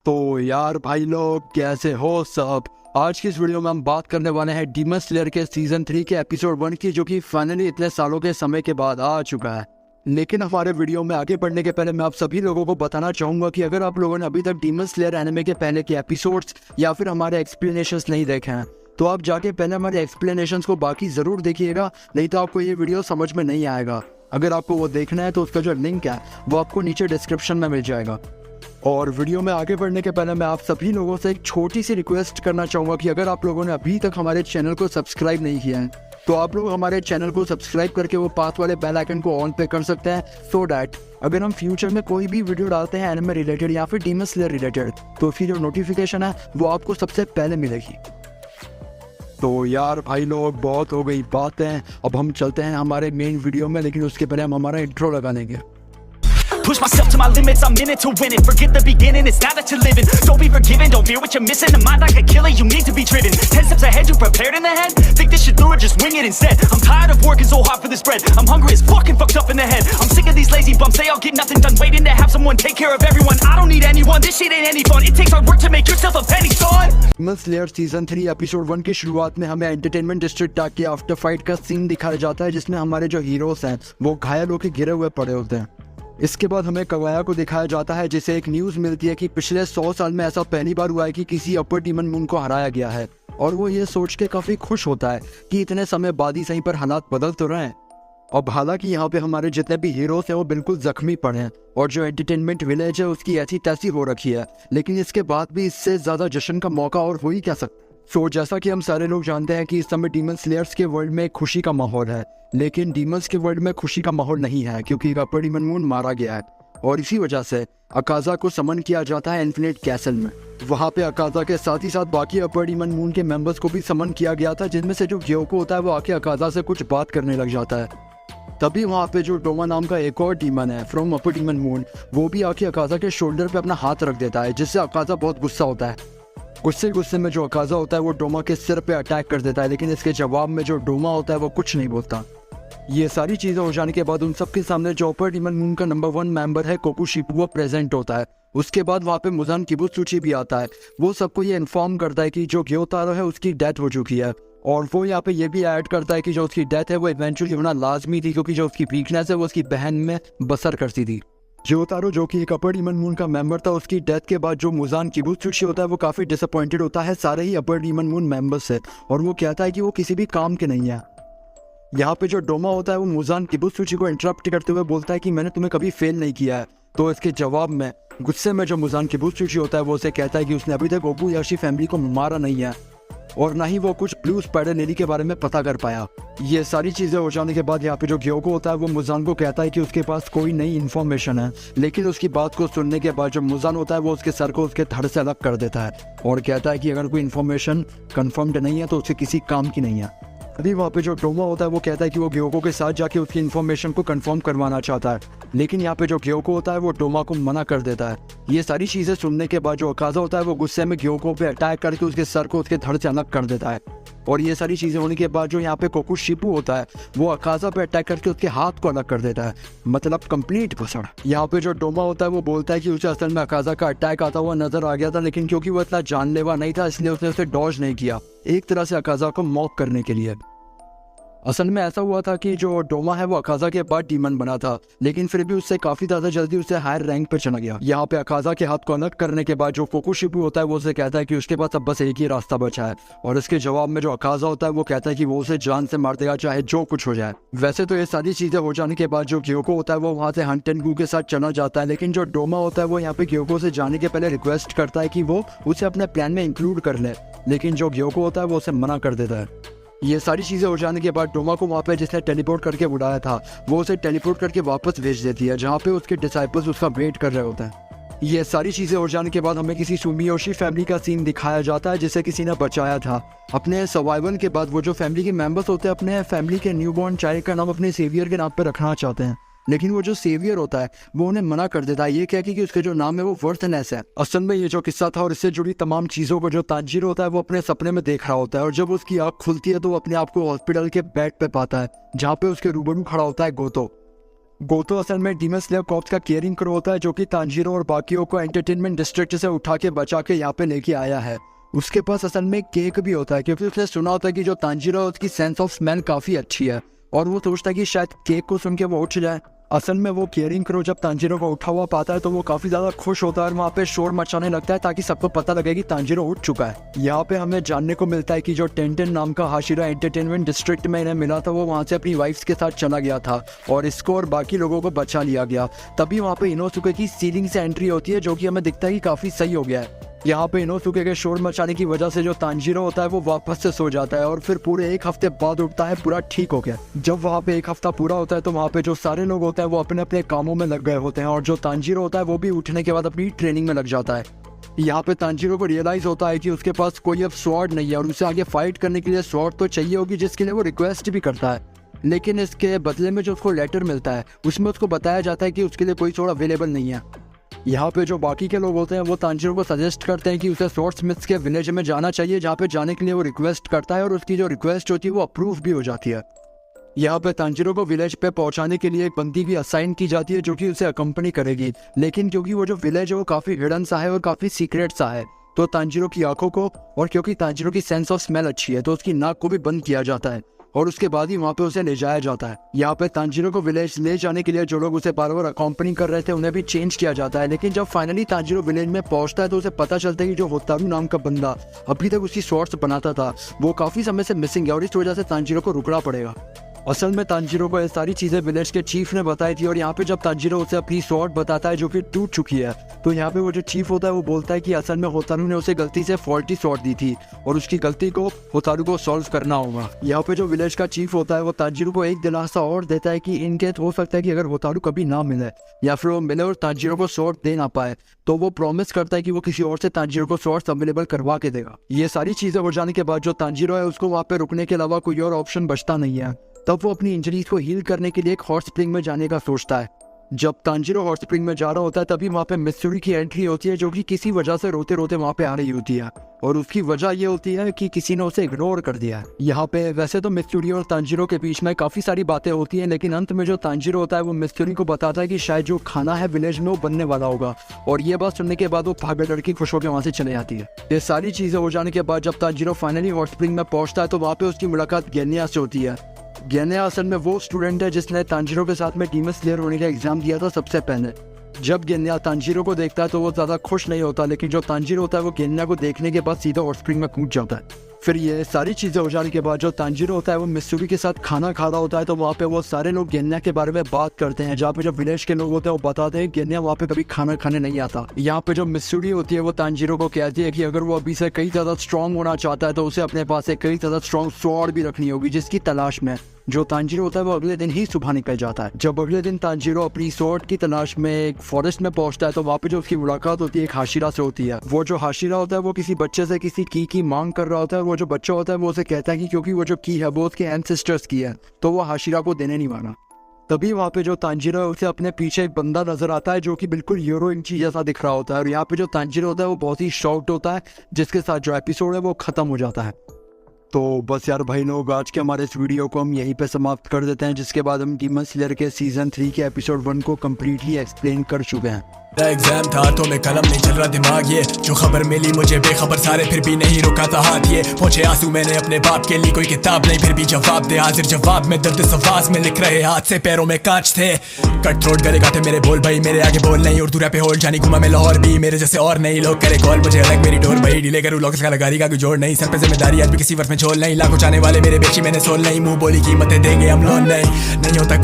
तो यार भाई लोग कैसे हो सब। आज की इस वीडियो में हम बात करने वाले हैं डीमन स्लेयर के सीजन 3 के एपिसोड 1 की, जो कि फाइनली इतने सालों के समय के बाद आ चुका है। लेकिन हमारे वीडियो में आगे बढ़ने के पहले मैं आप सभी लोगों को बताना चाहूंगा कि अगर आप लोगों ने अभी तक डीमन स्लेयर एनिमे के पहले के एपिसोड्स या फिर हमारे एक्सप्लेनेशंस नहीं देखे हैं तो आप जाके पहले हमारे एक्सप्लेनेशंस को बाकी जरूर देखिएगा, नहीं तो आपको ये वीडियो समझ में नहीं आएगा। अगर आपको वो देखना है तो उसका जो लिंक है वो आपको नीचे डिस्क्रिप्शन में मिल जाएगा। और वीडियो में आगे बढ़ने के पहले मैं आप सभी लोगों से एक छोटी सी रिक्वेस्ट करना चाहूँगा कि अगर आप लोगों ने अभी तक हमारे चैनल को सब्सक्राइब नहीं किया है तो आप लोग हमारे चैनल को सब्सक्राइब करके वो पास वाले बेल आइकन को ऑन पे कर सकते हैं, सो डैट अगर हम फ्यूचर में कोई भी वीडियो डालते हैं एनिमे रिलेटेड या फिर डीमन स्लेयर रिलेटेड तो उसकी जो नोटिफिकेशन है वो आपको सबसे पहले मिलेगी। तो यार भाई लोग बहुत हो गई बातें, अब हम चलते हैं हमारे मेन वीडियो में, लेकिन उसके पहले हम हमारा इंट्रो लगा लेंगे। Push myself to my limits, I'm in it to win it. Forget the beginning, it's now that you're living. Don't be forgiven, don't fear what you're missing. The mind like a killer, you need to be driven. 10 steps ahead, you prepared in the head. Think this shit through or just wing it instead. I'm tired of working so hard for this bread. I'm hungry as fucking fucked up in the head. I'm sick of these lazy bums, they all get nothing done. Waiting to have someone take care of everyone. I don't need anyone, this shit ain't any fun. It takes hard work to make yourself a penny, son. Demon slayer season 3 episode 1 की शुरुआत में हमें entertainment district के after fight का scene दिखाया जाता है, जिसमें हमारे जो हीरोज हैं वो घायल होकर गिरे हुए पड़े होते हैं। इसके बाद हमें कवाया को दिखाया जाता है, जिसे एक न्यूज मिलती है कि पिछले 100 साल में ऐसा पहली बार हुआ है कि किसी अपर डीमन मून को हराया गया है, और वो ये सोच के काफी खुश होता है कि इतने समय बाद ही सही पर हालात बदल तो रहे हैं। अब हालांकि यहाँ पे हमारे जितने भी हीरोज हैं वो बिल्कुल जख्मी पड़े हैं और जो एंटरटेनमेंट विलेज है उसकी ऐसी तैसी हो रखी है, लेकिन इसके बाद भी इससे ज्यादा जश्न का मौका और हो ही क्या सकता। सो जैसा कि हम सारे लोग जानते हैं कि इस समय डीमन स्लेयर्स के वर्ल्ड में खुशी का माहौल है, लेकिन डीमंस के वर्ल्ड में खुशी का माहौल नहीं है क्योंकि अपर डीमन मून मारा गया है, और इसी वजह से अकाजा को समन किया जाता है इन्फिनिट कैसल में। वहाँ पे अकाजा के साथ ही साथ बाकी अपर डीमन मून के मेंबर्स को भी समन किया गया था, जिनमें से जो ग्योको होता है वो आके अकाजा से कुछ बात करने लग जाता है। तभी वहाँ पे जो डोमा नाम का एक और डीमन है फ्रॉम अपर डीमन मून, वो भी आके अकाजा के शोल्डर पे अपना हाथ रख देता है, जिससे अकाजा बहुत गुस्सा होता है। गुस्से में जो अकाजा होता है वो डोमा के सिर पे अटैक कर देता है, लेकिन इसके जवाब में जो डोमा होता है वो कुछ नहीं बोलता। ये सारी चीजें हो जाने के बाद उन सबके सामने जो अपर डीमन मून का नंबर 1 मेंबर है कोकुशिबू वो प्रेजेंट होता है। उसके बाद वहाँ पे मुजान किबुत्सुची भी आता है। वो सबको ये इन्फॉर्म करता है कि जो ग्योतारो है उसकी डेथ हो चुकी है, और वो यहाँ पे ये भी ऐड करता है कि जो उसकी डेथ है वो इवेंचुअली होना लाजमी थी, क्योंकि जो उसकी वीकनेस है वो उसकी बहन में बसर करती थी। ग्योतारो जो कि एक अपर डीमन मून का मेंबर था, उसकी डेथ के बाद जो मुजान किबुत्सुची होता है वो काफी डिसअपॉइंटेड होता है सारे ही अपर डीमन मून मेंबर्स से, और वो कहता है कि वो किसी भी काम के नहीं है। यहाँ पे जो डोमा होता है वो मुजान किबुत्सुची को इंटरप्ट करते हुए बोलता है कि मैंने तुम्हें कभी फेल नहीं किया है, तो इसके जवाब में गुस्से में जो मुजान किबुत्सुची होता है वो उसे कहता है कि उसने अभी तक ओबुयाशी फैमिली को मारा नहीं है, और ना ही वो कुछ ब्लू स्पाइडर लिली के बारे में पता कर पाया। ये सारी चीज़ें हो जाने के बाद यहाँ पे जो ग्योको होता है वो मुजान को कहता है कि उसके पास कोई नई इन्फॉर्मेशन है, लेकिन उसकी बात को सुनने के बाद जो मुजान होता है वो उसके सर को उसके धड़ से अलग कर देता है और कहता है कि अगर कोई इन्फॉर्मेशन कन्फर्म्ड नहीं है तो उसे किसी काम की नहीं है। अभी वहाँ पे जो डोमा होता है वो कहता है कि वो ग्योको के साथ जाके उसकी इन्फॉर्मेशन को कंफर्म करवाना चाहता है, लेकिन यहाँ पे जो ग्योको होता है वो डोमा को मना कर देता है। ये सारी चीज़ें सुनने के बाद जो अकाजा होता है वो गुस्से में ग्योको पे अटैक करके उसके सर को उसके धड़ से अलग कर देता है, और ये सारी चीज़ें होने के बाद जो यहाँ पे कोकुशिबू होता है वो अकाजा पे अटैक करके उसके हाथ को अलग कर देता है, मतलब कंप्लीट भसड़। यहाँ पे जो डोमा होता है वो बोलता है कि उसे असल में अकाजा का अटैक आता हुआ नजर आ गया था, लेकिन क्योंकि वो इतना जानलेवा नहीं था इसलिए उसने उसे डॉज नहीं किया, एक तरह से अकाजा को मॉक करने के लिए। असल में ऐसा हुआ था कि जो डोमा है वो अकाजा के बाद डीमन बना था, लेकिन फिर भी उससे काफी ज्यादा जल्दी उसे हायर रैंक पे चला गया। यहाँ पे अकाजा के हाथ को अलग करने के बाद जो कोकुशिबू होता है वो उसे कहता है कि उसके पास अब बस एक ही रास्ता बचा है, और इसके जवाब में जो अकाजा होता है वो कहता है कि वो उसे जान से मार देगा चाहे जो कुछ हो जाए। वैसे तो ये सारी चीजें हो जाने के बाद जो ग्योको होता है वो वहाँ से हंटेनगू के साथ चला जाता है, लेकिन जो डोमा होता है वो यहाँ पे ग्योको से जाने के पहले रिक्वेस्ट करता है कि वो उसे अपने प्लान में इंक्लूड कर ले, लेकिन जो ग्योको होता है वो उसे मना कर देता है। ये सारी चीज़ें हो जाने के बाद डोमा को वहाँ पे जिसने टेलीपोर्ट करके उड़ाया था वो उसे टेलीपोर्ट करके वापस भेज देती है, जहाँ पे उसके डिसाइपल्स उसका वेट कर रहे होते हैं। ये सारी चीज़ें हो जाने के बाद हमें किसी सुमियोशी फैमिली का सीन दिखाया जाता है जिसे किसी ने बचाया था। अपने सर्वाइवल के बाद वो जो फैमिली के मेंबर्स होते हैं अपने फैमिली के न्यूबॉर्न चाइल्ड का नाम अपने सेवियर के नाम पर रखना चाहते हैं, लेकिन वो जो सेवियर होता है वो उन्हें मना कर देता है, ये कह के कि उसके जो नाम है वो वर्थलेस है। असल में ये जो किस्सा था और इससे जुड़ी तमाम चीज़ों को जो ताजिर होता है वो अपने सपने में देख रहा होता है, और जब उसकी आँख खुलती है तो वो अपने आप को हॉस्पिटल के बेड पे पाता है जहाँ पे उसके रूबरू खड़ा होता है गोतो। गोतो असल में डीमन स्लेयर कॉर्प्स का केयरिंग क्रू होता है जो कि तांजीरो और बाकियों को एंटरटेनमेंट डिस्ट्रिक्ट से उठा के बचा के यहाँ पे लेके आया है। उसके पास असल में केक भी होता है क्योंकि उसने सुना होता है कि जो तांजीरो है उसकी सेंस ऑफ स्मेल काफ़ी अच्छी है और वो सोचता है कि शायद केक को सुन के वो उठ जाए। असल में वो केयरिंग क्रू जब तांजीरो को उठा हुआ पाता है तो वो काफ़ी ज़्यादा खुश होता है और वहाँ पे शोर मचाने लगता है ताकि सबको पता लगे कि तांजीरो उठ चुका है। यहाँ पे हमें जानने को मिलता है कि जो टेंटेन नाम का हाशिरा एंटरटेनमेंट डिस्ट्रिक्ट में इन्हें मिला था वो वहाँ से अपनी वाइफ्स के साथ चला गया था और इसको और बाकी लोगों को बचा लिया गया। तभी वहाँ पे इनोसुके की सीलिंग से एंट्री होती है जो कि हमें दिखता है कि काफ़ी सही हो गया है। यहाँ पे इनोसुके के शोर मचाने की वजह से जो तांजीरो होता है वो वापस से सो जाता है और फिर पूरे 1 हफ्ते बाद उठता है पूरा ठीक हो गया। जब वहाँ पे 1 हफ्ता पूरा होता है तो वहाँ पे जो सारे लोग होते हैं वो अपने अपने कामों में लग गए होते हैं और जो तांजीरो होता है वो भी उठने के बाद अपनी ट्रेनिंग में लग जाता है। यहाँ पे तांजीरो को रियलाइज होता है कि उसके पास कोई अब स्वॉर्ड नहीं है और उसे आगे फाइट करने के लिए स्वॉर्ड तो चाहिए होगी जिसके लिए वो रिक्वेस्ट भी करता है। लेकिन इसके बदले में जो उसको लेटर मिलता है उसमें उसको बताया जाता है कि उसके लिए कोई स्वॉर्ड अवेलेबल नहीं है। यहाँ पे जो बाकी के लोग होते हैं वो तांजीरो को सजेस्ट करते हैं कि उसे स्वॉर्डस्मिथ्स के विलेज में जाना चाहिए जहाँ पे जाने के लिए वो रिक्वेस्ट करता है और उसकी जो रिक्वेस्ट होती है वो अप्रूव भी हो जाती है। यहाँ पे तांजीरो को विलेज पे पहुँचाने के लिए एक बंदी भी असाइन की जाती है जो कि उसे अकम्पनी करेगी। लेकिन क्योंकि वो जो विलेज है वो काफ़ी हिडन सा है और काफ़ी सीक्रेट सा है तो तांजीरो की आंखों को और क्योंकि तांजीरो की सेंस ऑफ स्मेल अच्छी है तो उसकी नाक को भी बंद किया जाता है और उसके बाद ही वहाँ पे उसे ले जाया जाता है। यहाँ पे तांजीरो को विलेज ले जाने के लिए जो लोग उसे बार बार अकॉम्पनी कर रहे थे उन्हें भी चेंज किया जाता है। लेकिन जब फाइनली तांजीरो विलेज में पहुंचता है तो उसे पता चलता है कि जो होतारू नाम का बंदा अभी तक उसकी स्वॉर्ड्स बनाता था वो काफी समय से मिसिंग है और इस वजह से तांजीरो को रुकना पड़ेगा। असल में तांजीरो को ये सारी चीजें विलेज के चीफ ने बताई थी और यहाँ पे जब तांजीरो उसे अपनी स्वॉर्ड बताता है जो कि टूट चुकी है तो यहाँ पे वो जो चीफ होता है वो बोलता है कि असल में होतारू ने उसे गलती से फॉल्टी स्वॉर्ड दी थी और उसकी गलती को होतारू को सॉल्व करना होगा। यहाँ पे जो विलेज का चीफ होता है वो तांजीरो को एक दिलासा और देता है कि इनकेस हो सकता है कि अगर होतारू कभी ना मिले या फिर वो मिले और तांजीरो को स्वॉर्ड दे ना पाए तो वो प्रॉमिस करता है कि वो किसी और से तांजीरो को स्वॉर्ड अवेलेबल करवा के देगा। ये सारी चीजें हो जाने के बाद जो तांजीरो है उसको वहाँ पे रुकने के अलावा कोई और ऑप्शन बचता नहीं है। तब वो अपनी इंजरीज को हील करने के लिए एक हॉट स्प्रिंग में जाने का सोचता है। जब तांजीरो हॉट स्प्रिंग में जा रहा होता है तभी वहाँ पे मित्सुरी की एंट्री होती है जो कि किसी वजह से रोते रोते वहाँ पे आ रही होती है और उसकी वजह ये होती है कि किसी ने उसे इग्नोर कर दिया है। यहाँ पे वैसे तो मित्सुरी और तांजीरो के बीच में काफी सारी बातें होती हैं लेकिन अंत में जो तांजीरो होता है वो मित्सुरी को बताता है कि शायद जो खाना है विलेज में वो बनने वाला होगा और ये बात सुनने के बाद वो भागकर लड़की खुश होकर वहाँ से चले जाती है। ये सारी चीजें हो जाने के बाद जब तांजीरो फाइनली हॉट स्प्रिंग में पहुंचता है तो वहाँ पे उसकी मुलाकात गेन्या से होती है। गेन्या असल में वो स्टूडेंट है जिसने तांजीरो के साथ में डीमन स्लेयर होने का एग्जाम दिया था सबसे पहले। जब गेन्या तांजीरो को देखता है तो वो ज़्यादा खुश नहीं होता लेकिन जो तांजीरो होता है वो गेन्या को देखने के बाद सीधा हॉट स्प्रिंग में कूद जाता है। फिर ये सारी चीज़ें हो जाने के बाद जो तांजीरो होता है वो मित्सुरी के साथ खाना खा रहा होता है तो वहाँ पे वो सारे लोग गेन्या के बारे में बात करते हैं जहाँ पे जो विलेज के लोग होते हैं वो बताते हैं गेन्या वहाँ पे कभी खाना खाने नहीं आता। यहाँ पे जो मित्सुरी होती है वो तांजीरो को कहती है कि अगर वो अभी से कई ज़्यादा स्ट्रॉन्ग होना चाहता है तो उसे अपने पास एक कई ज़्यादा स्ट्रॉन्ग स्वॉर्ड भी रखनी होगी जिसकी तलाश में जो तांजीरो होता है वो अगले दिन ही सुबह निकल जाता है। जब अगले दिन तांजीरो अपनी स्वॉर्ड की तलाश में एक फॉरेस्ट में पहुंचता है तो वहाँ पे जो उसकी मुलाकात होती है एक हाशिरा से होती है। वो जो हाशिरा होता है वो किसी बच्चे से किसी की मांग कर रहा होता है। वो जो बच्चा होता है वो उसे कहता है कि क्योंकि वो जो की है वो उसके एंसेस्टर्स की है तो वो हाशिरा को देने नहीं माना। तभी वहाँ पे जो तांजीरो है उसे अपने पीछे एक बंदा नजर आता है जो कि बिल्कुल हीरो इंची जैसा दिख रहा होता है और यहाँ पे जो तांजीरो होता है वो बहुत ही शॉक्ड होता है जिसके साथ जो एपिसोड है वो खत्म हो जाता है। तो बस यार भाई लोग आज के हमारे इस वीडियो को हम यहीं पे समाप्त कर देते हैं जिसके बाद हम डीमन स्लेयर के सीजन 3 के एपिसोड 1 को कम्प्लीटली एक्सप्लेन कर चुके हैं। एग्जाम था तो मैं कलम नहीं चल रहा दिमाग ये जो खबर मिली मुझे बेखबर सारे फिर भी नहीं रुका था हाथ ये पहुंचे आंसू मैंने अपने बाप के लिए कोई किताब नहीं फिर भी जवाब दे हाजिर जवाब में दर्द सवास में लिख रहे हाथ से पैरों में कांच थे कट थ्रोट करेगा थे मेरे बोल भाई मेरे आगे बोल नहीं उर्दू पे होल्ड जानी घुमा मैं लाहौर भी मेरे जैसे और नहीं लोग करे कॉल मुझे अलग मेरी डोर भाई डीले करूँ लोग का लगारी का कोई जोड़ नहीं सर पे जिम्मेदारी आज भी किसी वर्ष में झोल नहीं लाखों चाहने वाले मेरे बेची मैंने सोल नहीं मुंह बोली कीमतें देंगे हम लोन नहीं होता